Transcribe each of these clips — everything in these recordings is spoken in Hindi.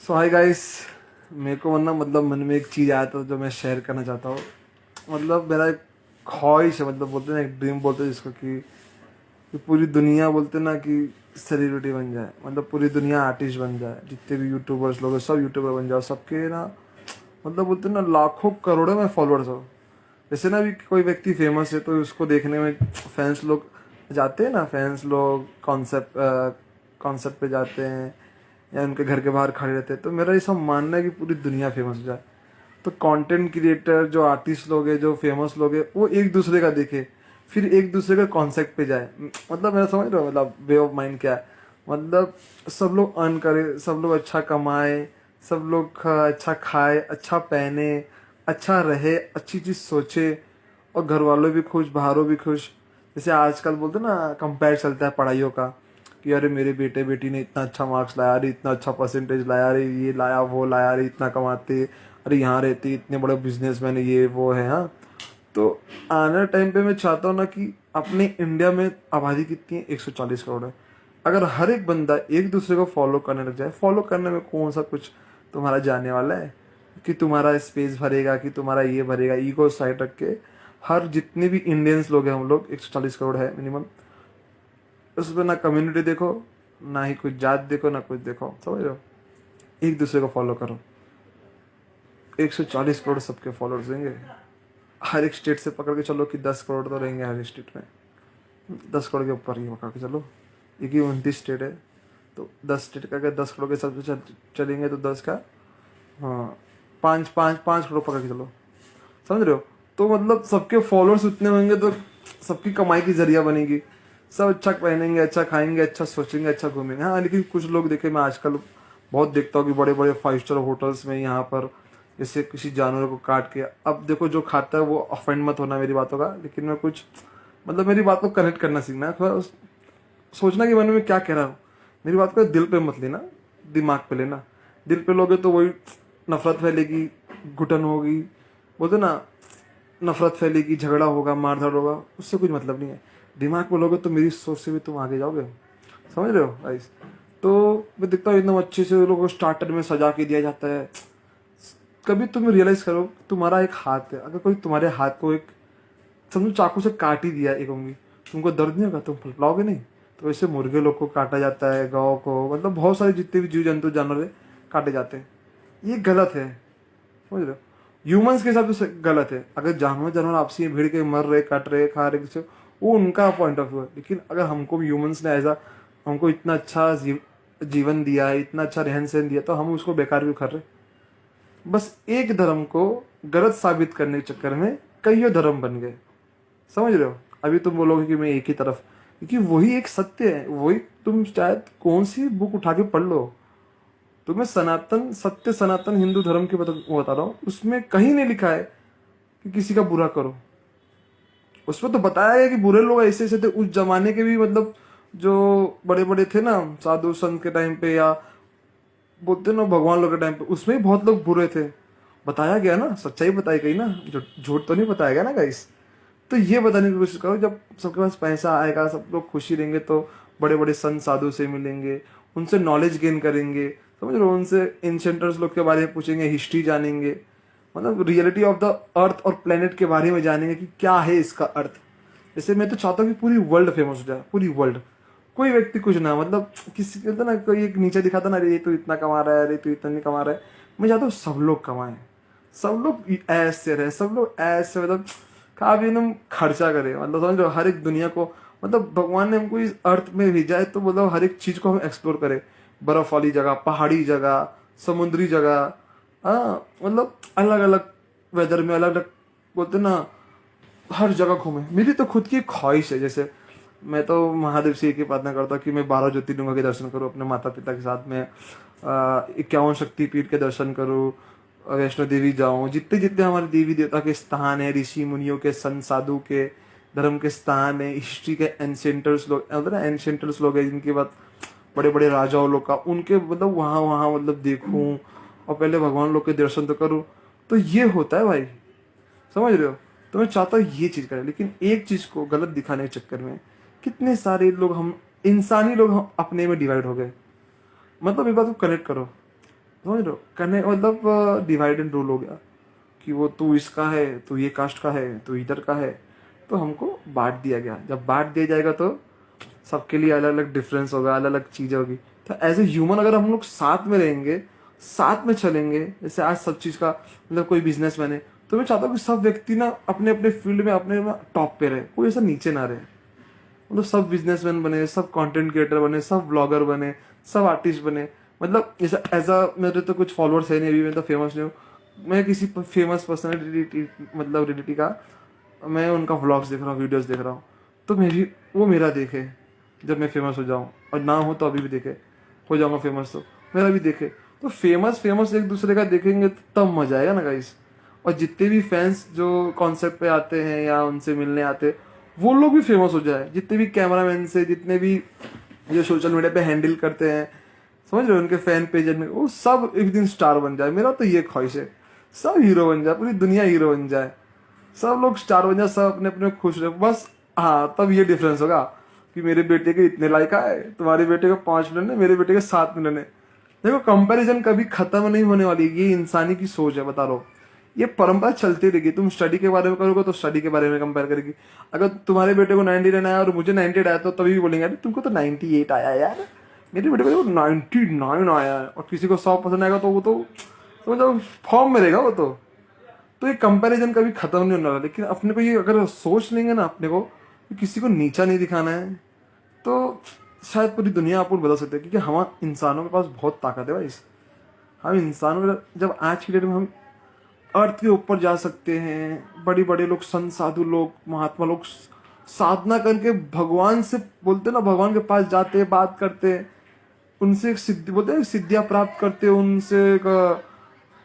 सो हाय गाइस। मेरे को मन में एक चीज़ आया था जो मैं शेयर करना चाहता हूँ। मेरा एक ख्वाहिश है, बोलते हैं ना, एक ड्रीम बोलते हैं जिसको कि पूरी दुनिया बोलते हैं ना कि सेलिब्रिटी बन जाए, पूरी दुनिया आर्टिस्ट बन जाए। जितने भी यूट्यूबर्स लोग हैं सब यूट्यूबर बन जाओ, सबके ना बोलते हैं ना लाखों करोड़ों में फॉलोअर्स हो। जैसे ना भी कोई व्यक्ति फेमस है तो उसको देखने में फैंस लोग जाते हैं ना, फैंस लोग कॉन्सर्ट पे जाते हैं या उनके घर के बाहर खड़े रहते हैं। तो मेरा ये सब मानना है कि पूरी दुनिया फेमस हो जाए। तो कंटेंट क्रिएटर जो आर्टिस्ट लोग हैं, जो फेमस लोग हैं, वो एक दूसरे का देखे, फिर एक दूसरे के कॉन्सेप्ट पे जाए। मेरा समझ रहे हो, वे ऑफ माइंड क्या है। सब लोग अर्न करे, सब लोग अच्छा कमाए, सब लोग अच्छा खाए, अच्छा पहने, अच्छा रहे, अच्छी चीज सोचे, और घर वालों भी खुश, बाहरों भी खुश। जैसे आजकल बोलते ना, कंपेयर चलता है पढ़ाइयों का कि अरे मेरे बेटे बेटी ने इतना अच्छा मार्क्स लाया, अरे इतना अच्छा परसेंटेज लाया, अरे ये लाया वो लाया, अरे इतना कमाते, अरे यहाँ रहते, इतने बड़े बिजनेसमैन है, ये वो है। हाँ, तो आने टाइम पे मैं चाहता हूँ ना कि अपने इंडिया में आबादी कितनी है, 140 करोड़ है। अगर हर एक बंदा एक दूसरे को फॉलो करने लग जाए, फॉलो करने में कौन सा कुछ तुम्हारा जाने वाला है कि तुम्हारा स्पेस भरेगा, कि तुम्हारा ये भरेगा। ईगो साइड रख के हर जितने भी इंडियंस लोग हैं, हम लोग 140 करोड़ है मिनिमम। उसमें ना कम्युनिटी देखो, ना ही कुछ जात देखो, ना कुछ देखो, समझ रहे हो। एक दूसरे को फॉलो करो। 140 करोड़ सबके फॉलोअर्स देंगे। हर एक स्टेट से पकड़ के चलो कि 10 करोड़ तो रहेंगे हर स्टेट में। 10 करोड़ के ऊपर ही पकड़ के चलो, एक ही 29 स्टेट है। तो 10 स्टेट का अगर 10 करोड़ के सब चलेंगे तो 10 का, हाँ, 5 करोड़ पकड़ के चलो, समझ रहे हो। तो सबके फॉलोअर्स उतने होंगे तो सबकी कमाई की जरिया बनेगी। सब अच्छा पहनेंगे, अच्छा खाएंगे, अच्छा सोचेंगे, अच्छा घूमेंगे। हाँ, लेकिन कुछ लोग देखे, मैं आजकल बहुत देखता हूँ कि बड़े बड़े 5 स्टार होटल्स में यहाँ पर जैसे किसी जानवर को काट के, अब देखो जो खाता है वो ऑफेंड मत होना मेरी बातों का, लेकिन मैं कुछ मेरी बात को कनेक्ट करना सीखना है, थोड़ा सोचना कि मैंने मैं क्या कह रहा हूँ। मेरी बात को दिल पे मत लेना, दिमाग पे लेना। दिल पे लोगे तो वही नफरत फैलेगी, घुटन होगी, बोलते ना, नफरत फैलेगी, झगड़ा होगा, मारधाड़ होगा, उससे कुछ मतलब नहीं है। दिमाग पे लोगे तो मेरी सोच से भी तुम आगे जाओगे, समझ रहे हो गाइस। तो मैं देखता हूँ एकदम अच्छे से लोगों को स्टार्टर में सजा के दिया जाता है। कभी तुम रियलाइज करो, तुम्हारा एक हाथ है, अगर कोई तुम्हारे हाथ को एक समझो चाकू से काट ही दिया एक उंगली, तुमको दर्द नहीं होगा, तुम फुलाओगे नहीं। तो वैसे मुर्गे लोग को काटा जाता है, गौ को, बहुत सारे जितने भी जीव जंतु जानवर है काटे जाते हैं। ये गलत है, समझ रहे हो। ह्यूमंस के हिसाब से गलत है। अगर जानवर जानवर आपसी भीड़ के मर रहे, कट रहे, खा रहे किसी, वो उनका पॉइंट ऑफ व्यू है। लेकिन अगर हमको ह्यूमंस ने ऐसा, हमको इतना अच्छा जीवन दिया है, इतना अच्छा रहन सहन दिया, तो हम उसको बेकार क्यों कर रहे। बस एक धर्म को गलत साबित करने के चक्कर में कईयों धर्म बन गए, समझ रहे हो। अभी तुम बोलोगे कि मैं एक ही तरफ, क्योंकि वही एक सत्य है। वही तुम शायद कौन सी बुक उठा के पढ़ लो, तुम्हें सनातन सत्य, सनातन हिंदू धर्म के बता रहा हूँ, उसमें कहीं नहीं लिखा है कि किसी का बुरा करो। उसमें तो बताया गया कि बुरे लोग ऐसे ऐसे थे उस जमाने के भी, जो बड़े बड़े थे ना, साधु संत के टाइम पे, या बोलते ना भगवान लोग के टाइम पे, उसमें भी बहुत लोग बुरे थे। बताया गया ना, सच्चाई बताई गई ना, जो झूठ तो नहीं बताया गया ना गाइस। तो ये बताने की कोशिश करो, जब सबके पास पैसा आएगा, सब लोग खुशी रहेंगे, तो बड़े बड़े संत साधु से मिलेंगे, उनसे नॉलेज गेन करेंगे, समझ लो, उनसे एंशेंटर्स लोग के बारे में पूछेंगे, हिस्ट्री जानेंगे, रियलिटी ऑफ द अर्थ और प्लेनेट के बारे में जानेंगे कि क्या है इसका अर्थ। जैसे मैं तो चाहता हूँ कि पूरी वर्ल्ड फेमस हो जाए, पूरी वर्ल्ड। कोई व्यक्ति कुछ ना, किसी कहते ना, कोई एक नीचे दिखाता ना, अरे ये तो इतना कमा रहा है, अरे तो इतना नहीं कमा रहा है। मैं चाहता हूँ सब लोग कमाएं, सब लोग ऐसे रहे, सब लोग ऐसे, खा भी एकदम खर्चा करे, समझ लो, हर एक दुनिया को, भगवान ने हमको इस अर्थ में भेजा है, तो हर एक चीज को हम एक्सप्लोर करें। बर्फ वाली जगह, पहाड़ी जगह, समुद्री जगह, हाँ, अलग अलग वेदर में, अलग अलग बोलते ना, हर जगह घूमे। मेरी तो खुद की एक ख्वाहिश है। जैसे मैं तो महादेव से एक ही प्रार्थना करता हूँ कि मैं 12 ज्योतिर्लिंगों के दर्शन करूँ अपने माता पिता के साथ में, 51 शक्तिपीठ के दर्शन करूँ, वैष्णो देवी जाऊँ, जितने जितने हमारे देवी देवता के स्थान है, ऋषि मुनियों के, संत साधु के, धर्म के स्थान है, हिस्ट्री के एंसेंटर्स लोग, एंसेंटर्स लोग हैं जिनके बाद बड़े बड़े राजाओं लोग का, उनके वहाँ वहाँ देखूं, और पहले भगवान लोग के दर्शन तो करूँ। तो ये होता है भाई, समझ रहे हो। तो मैं चाहता हूँ ये चीज करें, लेकिन एक चीज को गलत दिखाने के चक्कर में कितने सारे लोग, हम इंसानी लोग, हम अपने में डिवाइड हो गए। ये बात को कनेक्ट करो। समझ रहे हो, करने मतलब डिवाइड एंड रूल हो गया कि वो तू इसका है, तू ये कास्ट का है, तू इधर का है। तो हमको बांट दिया गया। जब बांट दिया जाएगा तो सबके लिए अलग अलग डिफरेंस होगा, अलग अलग चीजें होगी। तो एज ए ह्यूमन अगर हम लोग साथ में रहेंगे, साथ में चलेंगे, जैसे आज सब चीज का मतलब कोई बिजनेसमैन है, तो मैं चाहता हूँ कि सब व्यक्ति ना अपने अपने फील्ड में अपने टॉप पे रहे, कोई ऐसा नीचे ना रहे। मतलब सब बिजनेसमैन बने, सब कंटेंट क्रिएटर बने, सब ब्लॉगर बने, सब आर्टिस्ट बने। मतलब जैसा ऐसा मेरे तो कुछ फॉलोअर्स है नहीं अभी, मैं तो फेमस नहीं हूँ। मैं किसी फेमस पर्सनैलिटी मतलब रिलेटिव का मैं उनका व्लॉग्स देख रहा हूँ, वीडियोस देख रहा हूँ, तो मैं भी वो मेरा देखे जब मैं फेमस हो जाऊँ, और ना हो तो अभी भी देखे, हो जाऊंगा फेमस तो मेरा भी देखे। तो फेमस फेमस एक दूसरे का देखेंगे तो तब मजा आएगा ना गाइस। और जितने भी फैंस जो कॉन्सेप्ट पे आते हैं या उनसे मिलने आते हैं, वो लोग भी फेमस हो जाए। जितने भी कैमरामैन से, जितने भी जो सोशल मीडिया पे हैंडल करते हैं, समझ रहे हो, उनके फैन पेज में, वो सब एक दिन स्टार बन जाए। मेरा तो ये ख्वाहिश है, सब हीरो बन जाए, पूरी दुनिया हीरो बन जाए, सब लोग स्टार बन जाए, सब अपने अपने खुश रहे बस। हाँ, तब ये डिफरेंस होगा कि मेरे बेटे के इतने लाइक आए, तुम्हारे बेटे के 5 मिलियन है, मेरे बेटे के 7 मिलियन है। देखो, कंपैरिजन कभी खत्म नहीं होने वाली, ये इंसानी की सोच है, बता रहा हूँ। ये परंपरा चलती रहेगी। तुम स्टडी के बारे में करोगे तो स्टडी के बारे में कंपेयर करेगी। अगर तुम्हारे बेटे को 99 आया और मुझे 98 आया तो तभी भी बोलेंगे अरे तुमको तो 98 आया यार, मेरे बेटे को तो 99 आया है। और किसी को 100 पसंद आएगा तो वो तो मतलब फॉर्म में रहेगा वो तो ये कंपैरिजन कभी खत्म नहीं होने वाला। लेकिन अपने को ये अगर सोच लेंगे ना अपने को कि किसी को नीचा नहीं दिखाना है, तो शायद पूरी दुनिया अपन बदल सकते हैं। क्योंकि हम इंसानों के पास बहुत ताकत है भाई। हम इंसानों में जब आज की डेट में हम अर्थ के ऊपर जा सकते हैं, बड़े बड़े लोग, संत साधु लोग, महात्मा लोग साधना करके भगवान से बोलते ना, भगवान के पास जाते हैं, बात करते हैं, उनसे एक सिद्धि बोलते हैं, सिद्धियां प्राप्त करते हैं, उनसे एक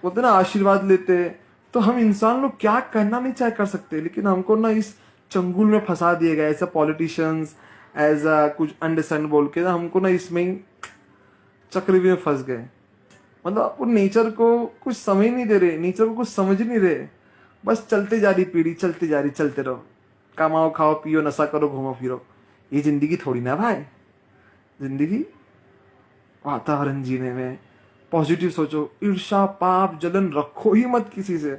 बोलते ना आशीर्वाद लेते हैं। तो हम इंसान लोग क्या करना नहीं चाहे कर सकते, लेकिन हमको ना इस चंगुल में फंसा दिए गए ऐसा पॉलिटिशियंस, एज कुछ अंडरस्टैंड बोल के ना हमको ना इसमें ही चक्रव्यूह में फंस गए। मतलब वो नेचर को कुछ समझ नहीं दे रहे, नेचर को कुछ समझ नहीं रहे। बस चलते जा रही पीढ़ी, चलते जा रही, चलते रहो, कमाओ खाओ पियो नशा करो घूमो फिरो। ये जिंदगी थोड़ी ना भाई। जिंदगी वातावरण जीने में पॉजिटिव सोचो, ईर्ष्या पाप जलन रखो ही मत किसी से।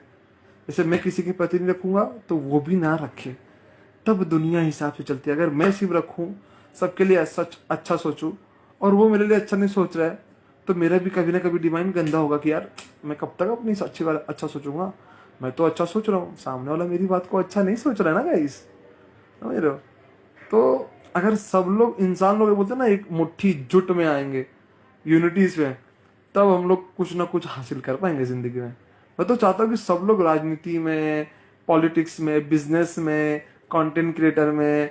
जैसे मैं किसी के प्रति नहीं रखूंगा तो वो भी ना रखे, तब दुनिया हिसाब से चलती है। अगर मैं सिर्फ रखूं, सबके लिए सच अच्छा सोचूं, और वो मेरे लिए अच्छा नहीं सोच रहा है, तो मेरा भी कभी ना कभी डिमांड गंदा होगा कि यार मैं कब तक अपनी अच्छी बात अच्छा सोचूंगा। मैं तो अच्छा सोच रहा हूँ, सामने वाला मेरी बात को अच्छा नहीं सोच रहा है ना गाइस, समझ रहे हो। तो अगर सब लोग इंसान लोग बोलते हैं ना एक मुट्ठी जुट में आएंगे, यूनिटीज में, तब हम लोग कुछ ना कुछ हासिल कर पाएंगे जिंदगी में। मैं तो चाहता हूँ कि सब लोग राजनीति में, पॉलिटिक्स में, बिजनेस में, कंटेंट क्रिएटर में,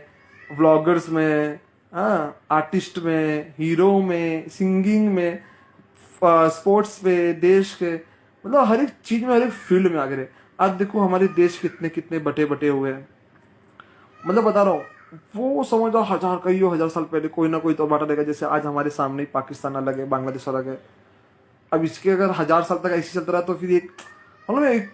व्लॉगर्स में, हाँ, आर्टिस्ट में, हीरो में, सिंगिंग में, स्पोर्ट्स में, देश के मतलब हर एक चीज में, हर एक फील्ड में आगे रहे। आज देखो हमारे देश कितने कितने बटे बटे हुए हैं। मतलब बता रहा हूँ, वो समझो हजार कई हजार साल पहले कोई ना कोई तो बांटा रहेगा। जैसे आज हमारे सामने ही पाकिस्तान अलग है, बांग्लादेश अलग है। अब इसके अगर 1000 साल तक ऐसे चलता रहा तो फिर एक मतलब एक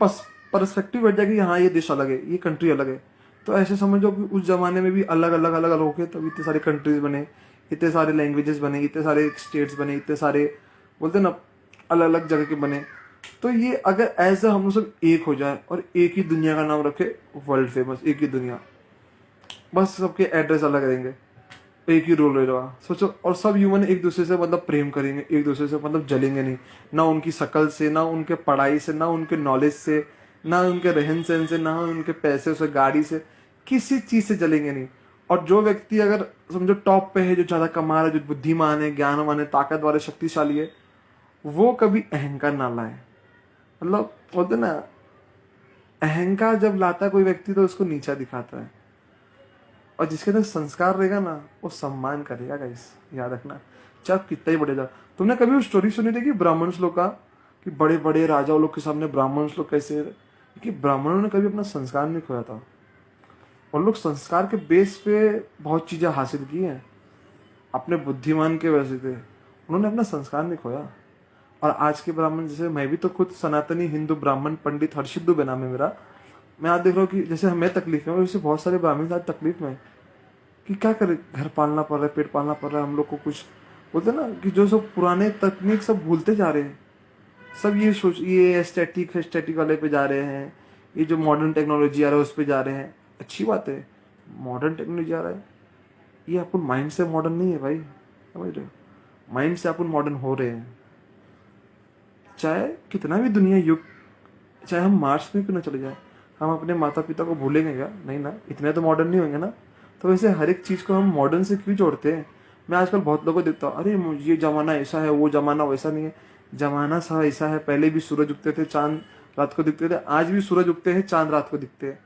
पर्सपेक्टिव बैठ जाएगी, हाँ ये देश अलग है, ये कंट्री अलग है। तो ऐसे समझो कि उस जमाने में भी अलग अलग अलग अलग होके तब इतने सारे कंट्रीज बने, इतने सारे लैंग्वेजेस बने, इतने सारे स्टेट्स बने, इतने सारे बोलते ना अलग अलग जगह के बने। तो ये अगर ऐसा हम लोग सब एक हो जाए और एक ही दुनिया का नाम रखे, वर्ल्ड फेमस, एक ही दुनिया, बस सबके एड्रेस अलग रहेंगे, एक ही रोल रहेगा, सोचो। और सब ह्यूमन एक दूसरे से मतलब प्रेम करेंगे, एक दूसरे से मतलब जलेंगे नहीं, ना उनकी शक्ल से, ना उनके पढ़ाई से, ना उनके नॉलेज से, ना उनके रहन सहन से, ना उनके पैसे से, गाड़ी से, किसी चीज से जलेंगे नहीं। और जो व्यक्ति अगर समझो टॉप पे है, जो ज्यादा कमा रहा है, जो बुद्धिमान है, ज्ञानवान है, ताकतवर है, शक्तिशाली है, वो कभी अहंकार ना लाए। मतलब बोलते ना, अहंकार जब लाता है कोई व्यक्ति तो उसको नीचा दिखाता है। और जिसके अंदर संस्कार रहेगा ना, वो सम्मान करेगा गाइस, याद रखना, चाहे आप कितना ही बड़े जाओ। तुमने कभी वो स्टोरी सुनी थी कि ब्राह्मण लोग का, कि बड़े बड़े राजाओं लोग के सामने ब्राह्मण लोग कैसे, कि ब्राह्मणों ने कभी अपना संस्कार नहीं खोया था। और लोग संस्कार के बेस पे बहुत चीजें हासिल की हैं, अपने बुद्धिमान के वजह से, उन्होंने अपना संस्कार नहीं खोया। और आज के ब्राह्मण, जैसे मैं भी तो खुद सनातनी हिंदू ब्राह्मण पंडित हर्षिद्दू नाम है मेरा, मैं आज देख रहा हूँ कि जैसे हमें तकलीफ है, वैसे बहुत सारे ब्राह्मण आज तकलीफ में, कि क्या करे, घर पालना पड़ रहा है, पेट पालना पड़ रहा है हम लोग को। कुछ बोलते ना कि जो सब पुराने तकनीक सब भूलते जा रहे हैं। सब ये एस्थेटिक वाले पे जा रहे हैं, ये जो मॉडर्न टेक्नोलॉजी आ रहा है उस पे जा रहे हैं। अच्छी बात है, मॉडर्न टेक्नोलॉजी आ रहा है, ये अपन माइंड से मॉडर्न नहीं है भाई, समझ रहे हो? माइंड से अपन मॉडर्न हो रहे हैं। चाहे कितना भी दुनिया युग, चाहे हम मार्स में क्यों ना चले जाए, हम अपने माता पिता को भूलेंगे क्या? नहीं ना, इतने तो मॉडर्न नहीं होंगे ना। तो वैसे हर एक चीज़ को हम मॉडर्न से क्यों जोड़ते हैं? मैं आजकल बहुत लोगों को देखता हूँ, अरे ये ज़माना ऐसा है, वो ज़माना वैसा नहीं है। ज़माना सा ऐसा है, पहले भी सूरज उगते थे, चांद रात को दिखते थे, आज भी सूरज उगते हैं, चांद रात को दिखते हैं।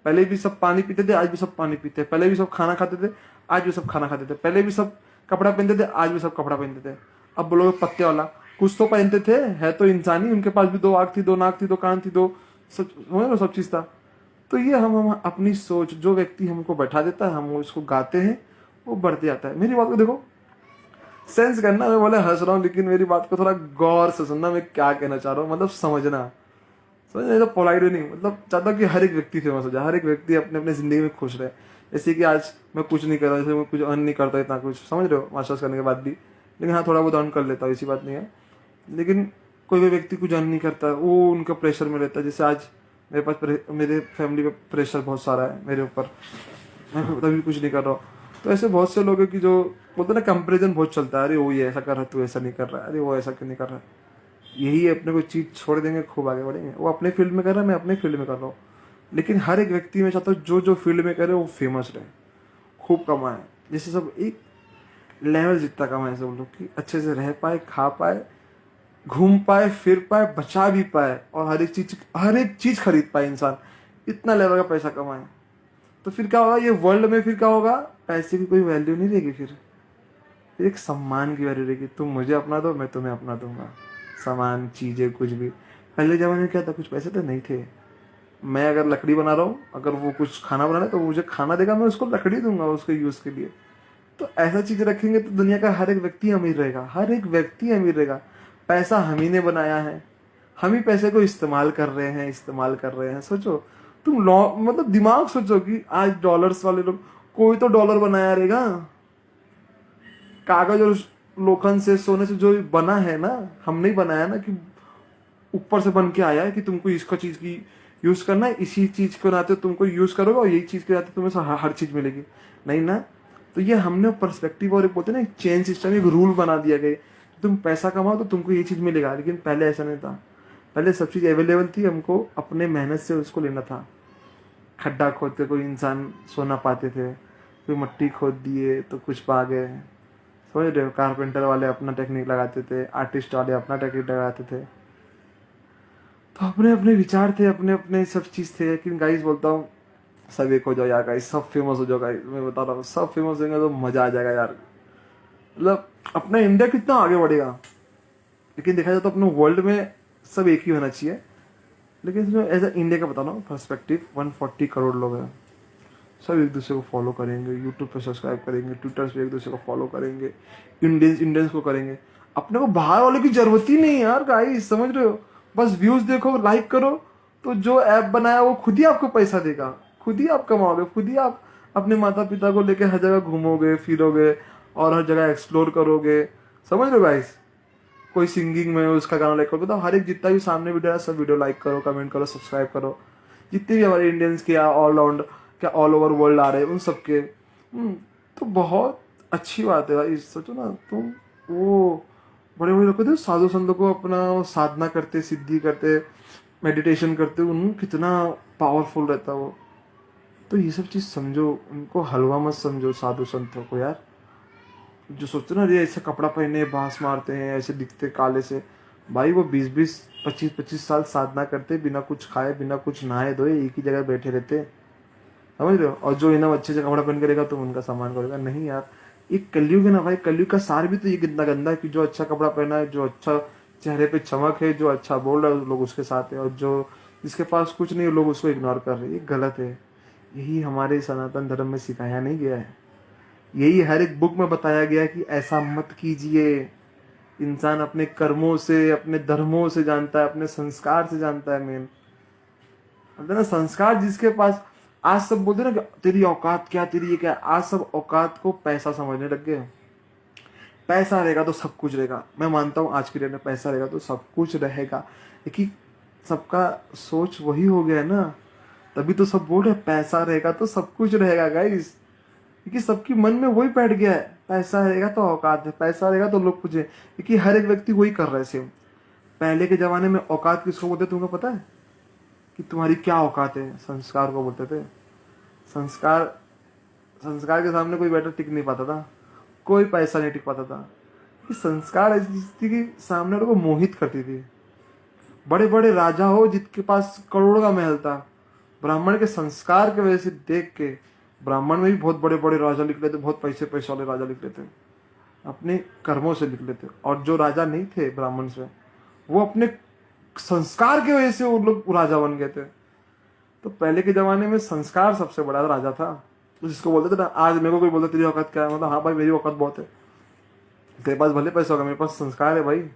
पहले भी सब पानी पीते थे, आज भी सब पानी पीते हैं। पहले भी सब खाना खाते थे, आज भी सब खाना खाते थे। पहले भी सब कपड़ा पहनते थे, आज भी सब कपड़ा पहनते थे। अब बोलोगे पत्ते वाला, कुछ तो पहनते थे, है तो इंसान ही, उनके पास भी दो आँख थी, दो नाक थी, दो कान थी, दो सब चीज था। तो ये हम अपनी सोच, जो व्यक्ति हमको बैठा देता है, हम उसको गाते हैं, वो बढ़ते जाता है। मेरी बात को देखो, सेंस करना, मैं बोले हंस रहा हूँ, लेकिन मेरी बात को थोड़ा गौर से सुनना, मैं क्या कहना चाह रहा हूँ, मतलब समझना तो पोलाइट नहीं, मतलब चाहता हूँ कि हर एक व्यक्ति फेमस हो जाए, हर एक व्यक्ति अपने अपने जिंदगी में खुश रहे। जैसे कि आज मैं कुछ नहीं कर रहा, जैसे मैं कुछ अर्न नहीं करता इतना कुछ, समझ रहे हो, मास्टर्स करने के बाद भी, लेकिन हाँ थोड़ा बहुत अर्न कर लेता हूँ, ऐसी बात नहीं है। लेकिन कोई भी व्यक्ति कुछ अर्न नहीं करता, वो उनका प्रेशर में रहता है। जैसे आज मेरे पास मेरे फैमिली पे प्रेशर बहुत सारा है मेरे ऊपर, मैं तभी कुछ नहीं कर रहा हूँ। तो ऐसे बहुत से लोग हैं कि जो बोलते हैं ना, कंपेरिजन बहुत चलता है, अरे वो ये ऐसा कर रहा है, तू ऐसा नहीं कर रहा है, अरे वो ऐसा क्यों नहीं कर रहा है। यही अपने को चीज छोड़ देंगे, खूब आगे बढ़ेंगे। वो अपने फील्ड में कर रहा है, मैं अपने फील्ड में कर रहा हूँ। लेकिन हर एक व्यक्ति में चाहता हूँ जो जो फील्ड में करे वो फेमस रहे, खूब कमाए, जैसे सब एक लेवल जितना कमाए सब लोग, कि अच्छे से रह पाए, खा पाए, घूम पाए, फिर पाए, बचा भी पाए, और हर एक चीज खरीद पाए इंसान, इतना लेवल का पैसा कमाए। तो फिर क्या होगा, ये वर्ल्ड में फिर क्या होगा, पैसे की कोई वैल्यू नहीं रहेगी। फिर एक सम्मान की वैल्यू रहेगी, तुम मुझे अपना दो, मैं तुम्हें अपना दूंगा। सामान, चीजें, कुछ भी। पहले जमाने में क्या था, कुछ पैसे तो नहीं थे। मैं अगर लकड़ी बना रहा हूँ, अगर वो कुछ खाना बना रहा है तो मुझे खाना देगा, मैं उसको लकड़ी दूंगा उसके यूज के लिए। तो ऐसा चीज रखेंगे तो दुनिया का हर एक व्यक्ति अमीर रहेगा, हर एक व्यक्ति अमीर रहेगा। पैसा हम ही ने बनाया है, हम ही पैसे को इस्तेमाल कर रहे हैं। सोचो तुम मतलब दिमाग सोचो कि आज डॉलर्स वाले लोग, कोई तो डॉलर बनाया रहेगा, कागज और लोखंड से, सोने से जो बना है ना, हम नहीं बनाया ना, कि ऊपर से बन के आया है कि तुमको इसका चीज की यूज करना है, इसी चीज को नाते तुमको यूज करोगे, और यही चीज के नाते तुम्हें हर चीज मिलेगी, नहीं ना। तो ये हमने पर्सपेक्टिव और एक बोलते ना, एक चेन सिस्टम, एक रूल बना दिया गया, तुम पैसा कमाओ तो तुमको ये चीज मिलेगा। लेकिन पहले ऐसा नहीं था, पहले सब चीज अवेलेबल थी, हमको अपने मेहनत से उसको लेना था। खड्डा खोद के कोई इंसान सोना पाते थे, कोई मट्टी खोद दिए तो कुछ पा गए, समझ रहे हो। कारपेंटर वाले अपना टेक्निक लगाते थे, आर्टिस्ट वाले अपना टेक्निक लगाते थे। तो अपने अपने विचार थे, अपने अपने सब चीज थे। लेकिन गाइस बोलता हूँ, सब एक हो जाओ यार गाइस, सब फेमस हो जाओ गाइस, मैं बता रहा हूँ, सब फेमस होंगे तो मजा आ जाएगा यार। मतलब अपना इंडिया कितना आगे बढ़ेगा। लेकिन देखा जाए तो अपने वर्ल्ड में सब एक ही होना चाहिए। लेकिन इसमें एज इंडिया का बता रहा हूँ पर्सपेक्टिव, 140 करोड़ लोग हैं, सब एक दूसरे को फॉलो करेंगे, यूट्यूब पे सब्सक्राइब करेंगे, ट्विटर पे एक दूसरे को फॉलो करेंगे, इंडियंस को करेंगे। अपने को बाहर वाले की जरूरत ही नहीं यार गाइस, समझ रहे हो। बस व्यूज देखो, लाइक करो, तो जो ऐप बनाया वो खुद ही आपको पैसा देगा, खुद ही आप कमाओगे, खुद ही आप अपने माता पिता को लेके हर जगह घूमोगे फिरोगे और हर जगह एक्सप्लोर करोगे, समझ रहे हो गाइस। कोई सिंगिंग में उसका गाना लाइक करो, मतलब हर एक जितना भी सामने वीडियो है सब वीडियो लाइक करो, कमेंट करो, सब्सक्राइब करो। जितने भी हमारे इंडियंस के ऑल राउंड, क्या ऑल ओवर वर्ल्ड आ रहे हैं, उन सबके तो बहुत अच्छी बात है भाई। सोचो ना तुम, वो बड़े बड़े लोग थे साधु संतों को अपना साधना करते, सिद्धि करते, मेडिटेशन करते, उन कितना पावरफुल रहता वो। तो ये सब चीज समझो, उनको हलवा मत समझो साधु संतों को यार। जो सोचते ना, ये ऐसे कपड़ा पहने, बांस मारते हैं, ऐसे दिखते काले से, भाई वो 20-20, 25-25 साल साधना करते, बिना कुछ खाए, बिना कुछ नहाए धोए, एक ही जगह बैठे रहते, समझ रहे हो। और जो इतना अच्छे से कपड़ा पहन करेगा तुम उनका सम्मान करेगा, नहीं यार। एक कलयुग है ना भाई, कलयुग का सार भी तो ये कितना गंदा है कि जो अच्छा कपड़ा पहना है, जो अच्छा चेहरे पे चमक है, जो अच्छा बोल रहा है, लोग उसके साथ है, और जो जिसके पास कुछ नहीं, लोग उसको इग्नोर कर रहे हैं, ये गलत है। यही हमारे सनातन धर्म में सिखाया नहीं गया है, यही हर एक बुक में बताया गया है कि ऐसा मत कीजिए। इंसान अपने कर्मों से, अपने धर्मों से जानता है, अपने संस्कार से जानता है। मेन ना संस्कार जिसके पास, आज सब बोलते ना कि तेरी औकात क्या, तेरी ये क्या, आज सब औकात को पैसा समझने लग गए। पैसा रहेगा तो सब कुछ रहेगा। मैं मानता हूँ आज के डेट में पैसा रहेगा तो सब कुछ रहेगा, लेकिन सबका सोच वही हो गया है ना, तभी तो सब बोल रहे हैं पैसा रहेगा तो सब कुछ रहेगा गाइस, क्योंकि सबकी मन में वही बैठ गया है, पैसा रहेगा तो औकात है, पैसा रहेगा तो लोग पूछे, क्योंकि हर एक व्यक्ति वही कर रहा है सेम। पहले के जमाने में औकात किसको बोलते तुमको पता है कि तुम्हारी क्या औकात है? संस्कार को बोलते थे। संस्कार, संस्कार के सामने कोई बैठा टिक नहीं पाता था, कोई पैसा नहीं टिक पाता था। कि संस्कार ऐसी चीज थी कि सामने वाले को मोहित करती थी। बड़े बड़े राजा हो जिनके पास करोड़ों का महल था, ब्राह्मण के संस्कार के वजह से देख के, ब्राह्मण में भी बहुत बड़े बड़े राजा निकले थे, बहुत पैसे पैसे वाले राजा निकले थे, अपने कर्मों से निकले थे। और जो राजा नहीं थे ब्राह्मण से, वो अपने संस्कार की वजह से वो लोग राजा बन गए थे। तो पहले के जमाने में संस्कार सबसे बड़ा राजा था, जिसको बोलते थे ना, आज मेरे को कोई बोलता तेरी औकात क्या है, मतलब हाँ भाई मेरी औकात बहुत है, तेरे पास भले पैसा होगा, मेरे पास संस्कार है भाई।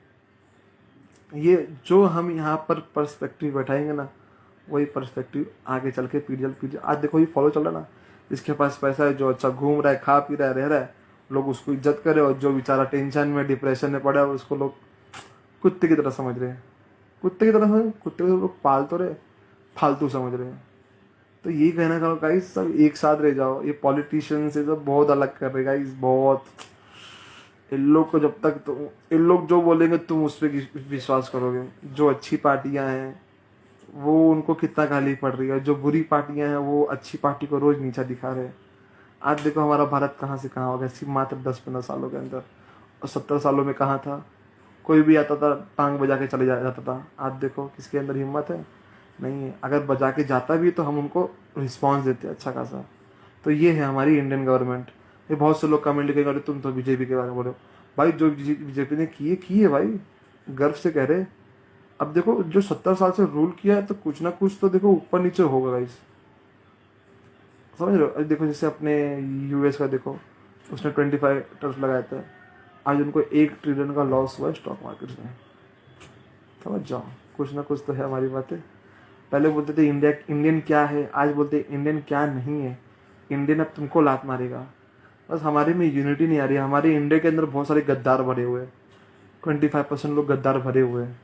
ये जो हम यहाँ पर पर्सपेक्टिव बैठाएंगे ना, वही पर्सपेक्टिव आगे चल के पीढ़ी आज देखो ये फॉलो चल रहा है ना, जिसके पास पैसा है, जो अच्छा घूम रहा है, खा पी रहा है, रह रहा है, लोग उसको इज्जत करे, और जो बेचारा टेंशन में डिप्रेशन में पड़ा है उसको लोग कुत्ते की तरह समझ रहे हैं। कुत्ते की तरह समझ, कुत्ते को लोग पाल तो रहे, फालतू समझ रहे हैं। तो यही कहना चाहूँ गाइस, सब एक साथ रह जाओ। ये पॉलिटिशियन से सब बहुत अलग कर रहे गाइस, बहुत। इन लोग को जब तक, तो इन लोग जो बोलेंगे तुम उस पर विश्वास करोगे। जो अच्छी पार्टियां हैं वो उनको कितना गाली पड़ रही है, जो बुरी पार्टियां हैं वो अच्छी पार्टी को रोज नीचा दिखा रहे हैं। आज देखो हमारा भारत कहाँ से कहाँ हो गया, सिर्फ मात्र 10-15 सालों के अंदर। और 70 सालों में कहाँ था, कोई भी आता था टांग बजा के चले जाता था। आज देखो किसके अंदर हिम्मत है, नहीं है। अगर बजा के जाता भी तो हम उनको रिस्पॉन्स देते हैं अच्छा खासा। तो ये है हमारी इंडियन गवर्नमेंट। ये बहुत से लोग कमेंट लिखेंगे, तुम तो बीजेपी के बारे में बोलो। भाई जो बीजेपी ने किए भाई, गर्व से कह रहे। अब देखो जो 70 साल से रूल किया है, तो कुछ ना कुछ तो देखो ऊपर नीचे होगा गाइस, समझ रहे हो। देखो जैसे अपने यूएस का देखो, उसने 25 टर्फ लगाया था, आज उनको 1 ट्रिलियन का लॉस हुआ स्टॉक मार्केट में। समझ जाओ, कुछ ना कुछ तो है हमारी बातें। पहले बोलते थे इंडिया, इंडियन क्या है, आज बोलते इंडियन क्या नहीं है। इंडियन अब तुमको लात मारेगा। बस हमारे में यूनिटी नहीं आ रही है। हमारे इंडिया के अंदर बहुत सारे गद्दार भरे हुए हैं, 25% लोग गद्दार भरे हुए हैं,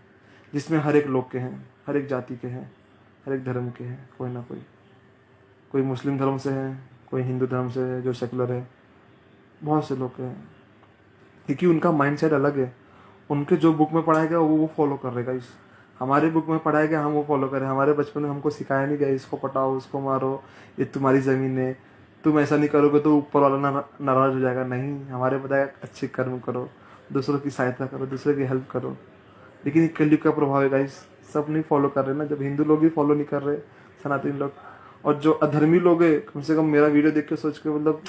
जिसमें हर एक लोग के हैं, हर एक जाति के हैं, हर एक धर्म के हैं, कोई ना कोई मुस्लिम धर्म से है, कोई हिंदू धर्म से है जो सेकुलर है, बहुत से लोग हैं। क्योंकि उनका माइंडसेट अलग है। उनके जो बुक में पढ़ाया गया वो फॉलो कर रहेगा। इस हमारे बुक में पढ़ाया गया हम वो फॉलो करें। हमारे बचपन में हमको सिखाया नहीं गया इसको पटाओ, इसको मारो, ये तुम्हारी ज़मीन है, तुम ऐसा नहीं करोगे तो ऊपर वाला नाराज हो जाएगा। नहीं, हमारे बताया अच्छे कर्म करो, दूसरों की सहायता करो, दूसरे की हेल्प करो। लेकिन ये कलयुग का प्रभाव है गाइस, सब नहीं फॉलो कर रहे ना। जब हिंदू लोग भी फॉलो नहीं कर रहे, सनातनी लोग, और जो अधर्मी लोग है, कम से कम मेरा वीडियो देख के सोच के, मतलब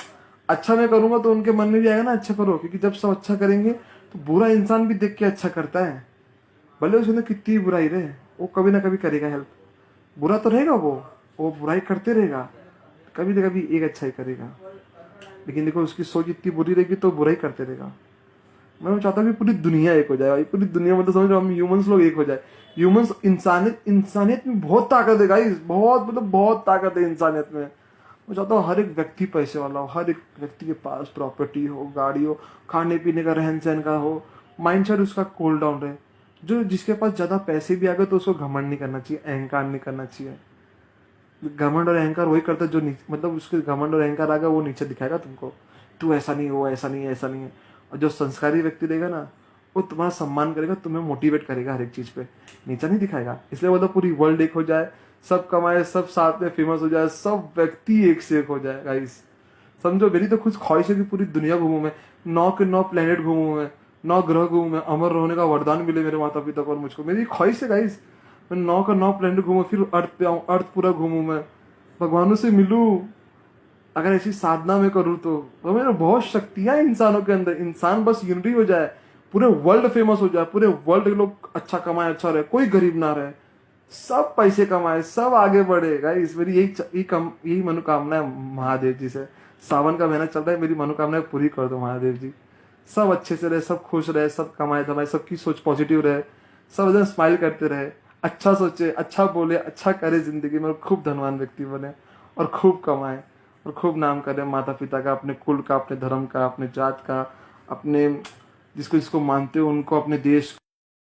अच्छा मैं करूंगा तो उनके मन में भी आएगा ना अच्छा करो। क्योंकि जब सब अच्छा करेंगे तो बुरा इंसान भी देख के अच्छा करता है, भले उसने कितनी बुराई रहे, वो कभी ना कभी करेगा हेल्प। बुरा तो रहेगा, वो बुराई करते रहेगा, कभी ना कभी एक अच्छा ही करेगा। लेकिन देखो उसकी सोच इतनी बुरी रहेगी तो बुराई करते रहेगा। मैं चाहता हूँ कि पूरी दुनिया एक हो जाए भाई, पूरी दुनिया, मतलब समझ लो हम ह्यूमंस लोग एक हो जाए। ह्यूमंस, इंसानियत में बहुत ताकत है गाइस, बहुत, मतलब बहुत ताकत है इंसानियत में। मैं चाहता हूँ हर एक व्यक्ति पैसे वाला हो, हर एक व्यक्ति के पास प्रॉपर्टी हो, गाड़ी हो, खाने पीने का, रहन सहन का हो, माइंडसेट उसका कूल डाउन रहे। जो जिसके पास ज्यादा पैसे भी आ गए तो उसको घमंड नहीं करना चाहिए, अहंकार नहीं करना चाहिए। घमंड और अहंकार वही करता है जो मतलब उसके घमंड और अहंकार आ गया वो नीचे दिखाएगा तुमको, तू ऐसा नहीं हो, ऐसा नहीं है, ऐसा नहीं है। और जो संस्कारी व्यक्ति रहेगा ना, वो तुम्हारा सम्मान करेगा, तुम्हें मोटिवेट करेगा हर एक चीज पे, नीचा नहीं दिखाएगा। इसलिए मतलब पूरी वर्ल्ड एक हो जाए, सब कमाए, सब साथ में फेमस हो जाए, सब व्यक्ति एक से एक हो जाए गाइस। समझो मेरी तो खुद ख्वाहिश है कि पूरी दुनिया घूमूं मैं, 9 के 9 प्लेनेट घूमूं मैं, 9 ग्रह घूमूं मैं, अमर रहने का वरदान मिले मेरे माता पिता को और मुझको। मेरी ख्वाहिश है गाइस, मैं 9 का 9 प्लेनेट घूमूं, फिर अर्थ पे आऊं, अर्थ पूरा घूमूं मैं, भगवानों से मिलूं। अगर ऐसी साधना में करूँ तो मेरे बहुत शक्तियां हैं इंसानों के अंदर। इंसान बस यूनिटी हो जाए, पूरे वर्ल्ड फेमस हो जाए, पूरे वर्ल्ड के लोग अच्छा कमाए, अच्छा रहे, कोई गरीब ना रहे, सब पैसे कमाए, सब आगे बढ़ेगा। इस मेरी यही मनोकामना है महादेव जी से। सावन का महीना चल रहा है, मेरी मनोकामना पूरी कर दो महादेव जी। सब अच्छे से रहे, सब खुश रहे, सब कमाए धमाए, सबकी सोच पॉजिटिव रहे, सब एकदम स्माइल करते रहे, अच्छा सोचे, अच्छा बोले, अच्छा करे जिंदगी में, खूब धनवान व्यक्ति बने और खूब कमाए और खूब नाम करे माता पिता का, अपने कुल का, अपने धर्म का, अपने जात का, अपने जिसको जिसको मानते हो उनको अपने देश